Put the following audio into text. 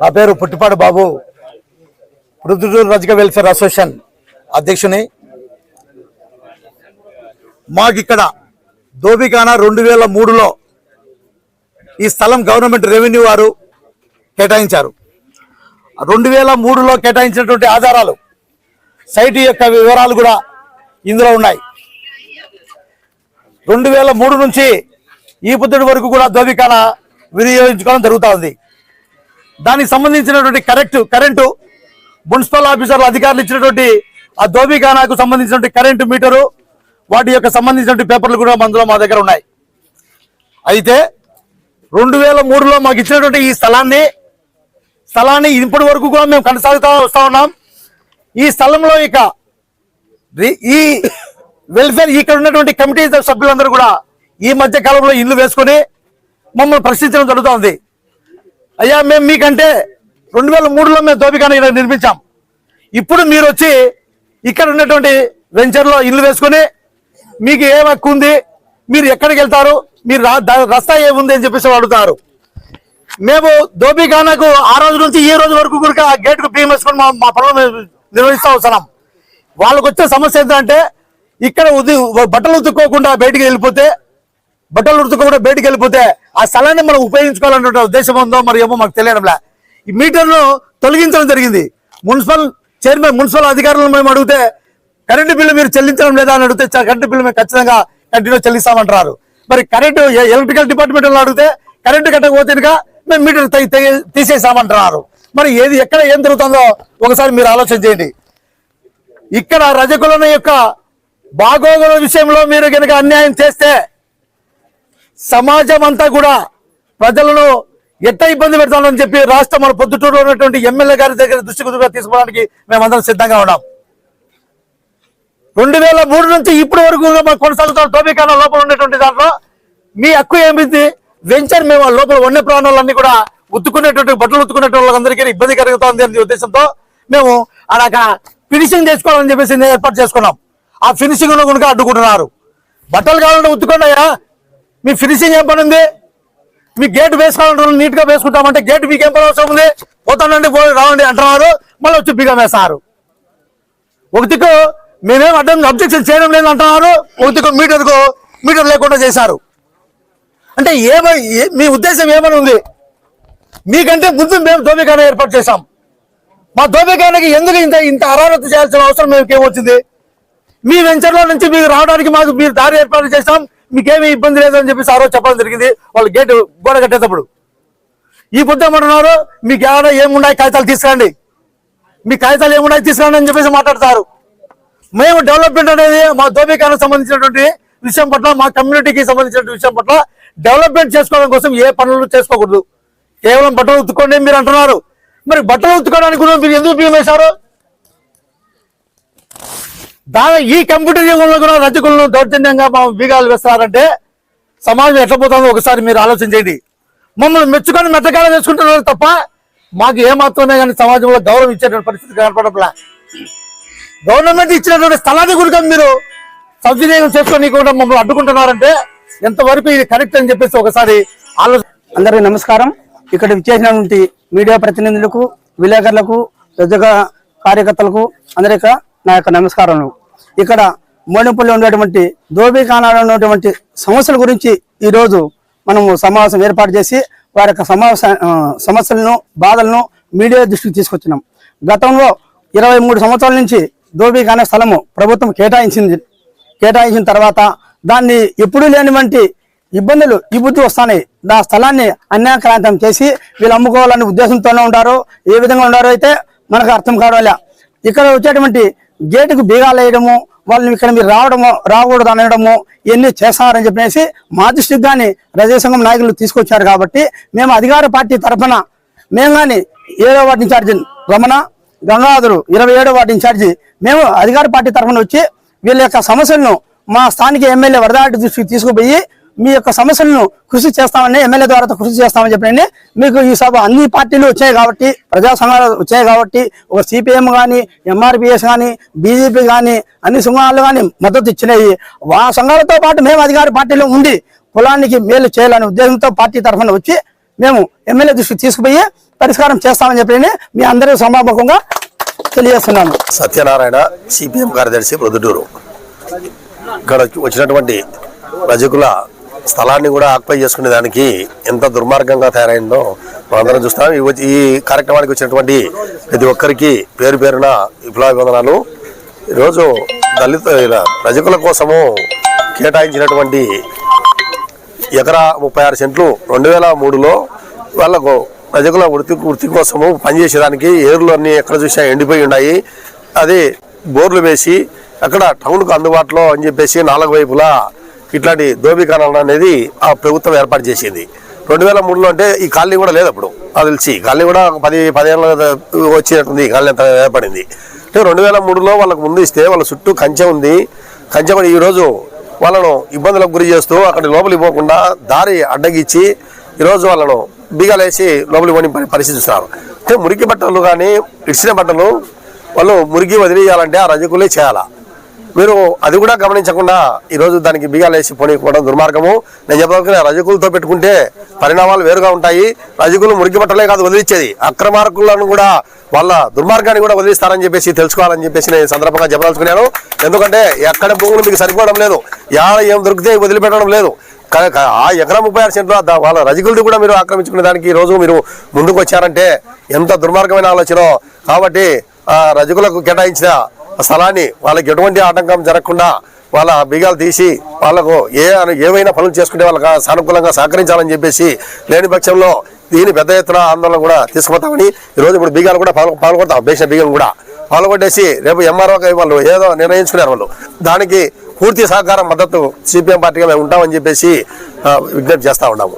నా పేరు పుట్టిపాడు బాబు, ప్రొద్దుటూరు రజక వెల్ఫేర్ అసోసియేషన్ అధ్యక్షుని. మాకిక్కడ దోబిఖానా 2003లో ఈ స్థలం గవర్నమెంట్ రెవెన్యూ వారు కేటాయించారు. 2003లో కేటాయించినటువంటి ఆధారాలు, సైట్ యొక్క వివరాలు కూడా ఇందులో ఉన్నాయి. 2003 నుంచి ఈ పొద్దుటి వరకు కూడా దోబిఖానా వినియోగించుకోవడం జరుగుతూ ఉంది. దానికి సంబంధించినటువంటి కరెంటు మున్సిపల్ ఆఫీసర్ల అధికారులు ఇచ్చినటువంటి ఆ దోబిఖానాకు సంబంధించినటువంటి కరెంటు మీటరు, వాటి యొక్క సంబంధించినటువంటి పేపర్లు కూడా అందులో మా దగ్గర ఉన్నాయి. అయితే 2003లో మాకు ఇచ్చినటువంటి ఈ స్థలాన్ని ఇప్పటి వరకు కూడా మేము కొనసాగుతూ వస్తూ ఉన్నాం. ఈ స్థలంలో ఈ వెల్ఫేర్ ఇక్కడ ఉన్నటువంటి కమిటీ సభ్యులందరూ కూడా ఈ మధ్య కాలంలో ఇల్లు వేసుకొని మమ్మల్ని ప్రశ్నించడం జరుగుతూ ఉంది. అయ్యా, మేము మీకంటే 2003లో మేము దోబిఖానా ఇక్కడ నిర్మించాం. ఇప్పుడు మీరు వచ్చి ఇక్కడ ఉన్నటువంటి వెంచర్లో ఇల్లు వేసుకొని మీకు ఏం హక్కు ఉంది, మీరు ఎక్కడికి వెళ్తారు, మీరు రస్తా ఏముంది అని చెప్పేసి అడుగుతారు. మేము దోబిఖానాకు ఆ రోజు నుంచి ఈ రోజు వరకు కూడా ఆ గేటుకు బియ్యం వేసుకొని మా పనులు నిర్వహిస్తూ వస్తున్నాం. వాళ్ళకు వచ్చే సమస్య ఏంటంటే, ఇక్కడ బట్టలు ఉతుక్కోకుండా బయటికి వెళ్ళిపోతే ఆ స్థలాన్ని మనం ఉపయోగించుకోవాలనే ఉద్దేశం ఉందో మరి ఏమో మాకు తెలియడంలే. ఈ మీటర్ను తొలగించడం జరిగింది. మున్సిపల్ అధికారులను మేము అడిగితే కరెంటు బిల్లు మీరు చెల్లించడం లేదా అని అడిగితే కరెంటు బిల్లు మేము ఖచ్చితంగా కంటిన్యూ చెల్లిస్తామంటారు. మరి కరెంటు ఎలక్ట్రికల్ డిపార్ట్మెంట్ అడిగితే కరెంటు కట్టకపోతే మేము మీటర్ తీసేసామంటున్నారు. మరి ఎక్కడ ఏం జరుగుతుందో ఒకసారి మీరు ఆలోచన చేయండి. ఇక్కడ రజకుల యొక్క బాగోగుల విషయంలో మీరు కనుక అన్యాయం చేస్తే సమాజం అంతా కూడా ప్రజలను ఎట్ట ఇబ్బంది పెడతామని చెప్పి మన పొద్దుటూరులో ఉన్నటువంటి ఎమ్మెల్యే గారి దగ్గర దృష్టికి తీసుకోవడానికి మేమందరం సిద్ధంగా ఉన్నాం. 2003 నుంచి ఇప్పటి వరకు కొనసాగుతున్న దోబిఖానా లోపల ఉన్నటువంటి దాంట్లో మీ హక్కు ఏమిటి? వెంచర్ మేము లోపల వన్య ప్రాణాలన్నీ కూడా బట్టలు ఉత్తుకునేటువంటి వాళ్ళందరికీ ఇబ్బంది కలుగుతుంది అనే ఉద్దేశంతో మేము అక్కడ ఫినిషింగ్ చేసుకోవాలని చెప్పేసి ఏర్పాటు చేసుకున్నాం. ఆ ఫినిషింగ్ కనుక అడ్డుకుంటున్నారు. బట్టలు కావాలంటే ఉత్తుకున్నాయా, మీ ఫినిషింగ్ ఏం పని ఉంది? మీ గేట్ వేసుకోవాలంటే నీట్ గా వేసుకుంటామంటే గేట్ మీకేం పని అవసరం ఉంది? పోతానండి రావండి అంటున్నారు, మళ్ళీ వచ్చి బిగా వేస్తారు. ఒకటికు మేమేం అబ్జెక్షన్ చేయడం లేదు అంటున్నారు, ఒకటికు మీటర్ లేకుండా చేశారు. అంటే మీ ఉద్దేశం ఏమని ఉంది? మీకంటే ముందు మేము దోబిఖానా ఏర్పాటు చేశాం. మా దోబిఖానాకి ఎందుకు ఇంత అరారత్తు చేయాల్సిన అవసరం మేమేమొచ్చింది? మీ వెంచర్లో నుంచి మీకు రావడానికి మీరు దారి ఏర్పాటు చేస్తాం, మీకేమీ ఇబ్బంది లేదని చెప్పేసి ఆ రోజు చెప్పడం జరిగింది. వాళ్ళు గేటు గోడ కట్టేటప్పుడు ఈ పొద్దు ఏమంటున్నారు, మీకు ఏమైనా ఏమున్నాయి కాగితాలు తీసుకురండి, మీ కాగితాలు ఏమున్నాయి తీసుకురండి అని చెప్పేసి మాట్లాడతారు. మేము డెవలప్మెంట్ అనేది మా దోబిఖానాకు సంబంధించినటువంటి విషయం పట్ల, మా కమ్యూనిటీకి సంబంధించిన విషయం పట్ల డెవలప్మెంట్ చేసుకోవడం కోసం ఏ పనులు చేసుకోకూడదు. కేవలం బట్టలు ఉత్తుకోండి మీరు అంటున్నారు. మరి బట్టలు ఉత్తుకోవడానికి కూడా మీరు ఎందుకు బియ్యం వేశారు? ఈ కంప్యూటర్ యుగంలో కూడా రజకులను దౌర్జన్యంగా మా బీగాలు వేస్తారంటే సమాజం ఎట్లా పోతుందో ఒకసారి మీరు ఆలోచన చేయండి. మమ్మల్ని మెచ్చుకొని మెట్టకాలం వేసుకుంటున్నారు తప్ప మాకు ఏమాత్రమే కానీ సమాజంలో గౌరవం ఇచ్చేటువంటి పరిస్థితి కనపడట్లే. గవర్నమెంట్ ఇచ్చినటువంటి స్థలాన్ని కూడా మీరు సద్వినియోగం చేసుకొని కూడా మమ్మల్ని అడ్డుకుంటున్నారంటే ఎంతవరకు ఇది కరెక్ట్ అని చెప్పేసి ఒకసారి ఆలోచన. అందరికీ నమస్కారం. ఇక్కడ విచ్చేసినటువంటి మీడియా ప్రతినిధులకు, విలేకరులకు, రజక కార్యకర్తలకు అందరికీ నా యొక్క నమస్కారాలు. ఇక్కడ మోడిపల్లి ఉన్నటువంటి దోబిఖానాలో ఉన్నటువంటి సమస్యల గురించి ఈరోజు మనము సమావేశం ఏర్పాటు చేసి వారి యొక్క సమస్యలను, బాధలను మీడియా దృష్టికి తీసుకొచ్చినాం. గతంలో 23 సంవత్సరాల నుంచి దోబిఖానా స్థలము ప్రభుత్వం కేటాయించిన తర్వాత దాన్ని ఎప్పుడూ లేనివంటి ఇబ్బందులు ఈ బుద్ధి వస్తున్నాయి. ఆ స్థలాన్ని అన్యాక్రాంతం చేసి వీళ్ళు అమ్ముకోవాలనే ఉద్దేశంతోనే ఉంటారు. ఏ విధంగా ఉండారో అయితే మనకు అర్థం కావడం. ఇక్కడ వచ్చేటువంటి గేటుకు బీగాలు వేయడము, వాళ్ళని ఇక్కడ మీరు రాకూడదు అనడము ఇవన్నీ చేస్తారని చెప్పేసి మా దృష్టికి కానీ రజక సంఘం నాయకులు తీసుకొచ్చారు. కాబట్టి మేము అధికార పార్టీ తరఫున మేము కానీ 7వ వార్డు ఇన్ఛార్జి రమణ, గంగాధరు 27వ వార్డు ఇన్ఛార్జి మేము అధికార పార్టీ తరఫున వచ్చి వీళ్ళ యొక్క సమస్యలను మా స్థానిక ఎమ్మెల్యే వరదాటి దృష్టికి తీసుకుపోయి మీ యొక్క సమస్యలను కృషి చేస్తామని ఎమ్మెల్యే ద్వారా కృషి చేస్తామని చెప్పండి. మీకు ఈ సభ అన్ని పార్టీలు వచ్చాయి కాబట్టి, ప్రజా సంఘాలు వచ్చాయి కాబట్టి, ఒక సిపిఎం కానీ, ఎంఆర్పిఎస్ కానీ, బీజేపీ కానీ, అన్ని సంఘాలు కానీ మద్దతు ఇచ్చినాయి. ఆ సంఘాలతో పాటు మేము అధికార పార్టీలో ఉండి కులానికి మేలు చేయాలనే ఉద్దేశంతో పార్టీ తరఫున వచ్చి మేము ఎమ్మెల్యే దృష్టికి తీసుకుపోయి పరిష్కారం చేస్తామని చెప్పి మీ అందరూ సమాపకంగా తెలియజేస్తున్నాను. సత్యనారాయణ, సిపిఎం కార్యదర్శి, ప్రొద్దుటూరు. ఇక్కడ వచ్చినటువంటి రజకుల స్థలాన్ని కూడా ఆక్యుపై చేసుకునే దానికి ఎంత దుర్మార్గంగా తయారైందో మనందరం చూస్తాం. ఈ కార్యక్రమానికి వచ్చినటువంటి ప్రతి ఒక్కరికి పేరు పేరున విప్లవాభివందనాలు. ఈరోజు దళిత రజకుల కోసము కేటాయించినటువంటి ఎకరా 36 సెంట్లు 2003లో వాళ్ళకు రజకుల వృత్తి కోసము పనిచేసేదానికి ఏర్లు అన్ని ఎక్కడ చూసినా ఎండిపోయి ఉన్నాయి. అది బోర్లు వేసి అక్కడ టౌన్కు అందుబాటులో అని చెప్పేసి 4 వైపులా ఇట్లాంటి దోబిఖానాలు అనేది ఆ ప్రభుత్వం ఏర్పాటు చేసింది. 2003లో అంటే ఈ కాలనీ కూడా లేదు అప్పుడు. అది తెలిసి కాలనీ కూడా 10 ఏళ్ళ వచ్చినట్టుంది. ఈ కాలనీ అంత ఏర్పడింది అంటే 2003లో వాళ్ళకు ముందు ఇస్తే వాళ్ళ చుట్టూ కంచె ఉంది. కంచె కూడా ఈరోజు వాళ్ళను ఇబ్బందులకు గురి చేస్తూ అక్కడ లోపలికి పోకుండా దారి అడ్డగిచ్చి ఈరోజు వాళ్ళను బీగాలేసి లోపలికి పోని పరిస్థితి ఇస్తున్నారు. అంటే మురికి బట్టలు కానీ ఇడిచిన బట్టలు వాళ్ళు మురికి వదిలేయాలంటే ఆ రజకులే చేయాలా. మీరు అది కూడా గమనించకుండా ఈరోజు దానికి బీగాలేసి పోనీకపోవడం దుర్మార్గము. నేను చెప్పదలుచుకున్నా, రజకులతో పెట్టుకుంటే పరిణామాలు వేరుగా ఉంటాయి. రజకులు మురికి బట్టలే కాదు వదిలించేది, అక్రమార్కులను కూడా వాళ్ళ దుర్మార్గాన్ని కూడా వదిలిస్తారని చెప్పేసి తెలుసుకోవాలని చెప్పేసి నేను సందర్భంగా చెప్పదలుచుకున్నాను. ఎందుకంటే ఎక్కడ భూములు మీకు సరిపోవడం లేదు, ఏం దొరికితే వదిలిపెట్టడం లేదు. ఆ ఎకరా 36 సెంట్లు వాళ్ళ రజకులది కూడా మీరు ఆక్రమించుకునే దానికి ఈరోజు మీరు ముందుకు వచ్చారంటే ఎంత దుర్మార్గమైన ఆలోచన. కాబట్టి ఆ రజకులకు కేటాయించిన స్థలాన్ని వాళ్ళకి ఎటువంటి ఆటంకం జరగకుండా వాళ్ళ బీగాలు తీసి వాళ్ళకు ఏవైనా పనులు చేసుకుంటే వాళ్ళకి సానుకూలంగా సహకరించాలని చెప్పేసి, లేని పక్షంలో దీని పెద్ద ఎత్తున ఆందోళన కూడా తీసుకుపోతామని ఈరోజు ఇప్పుడు బీగాలు కూడా పాల్గొడతాం. బేసిన బీగం కూడా పాల్గొట్టేసి రేపు ఎంఆర్ఓ వాళ్ళు ఏదో నిర్ణయించుకున్నారు. వాళ్ళు దానికి పూర్తి సహకారం మద్దతు సిపిఎం పార్టీగా మేము ఉంటామని చెప్పేసి విజ్ఞప్తి చేస్తూ ఉన్నాము.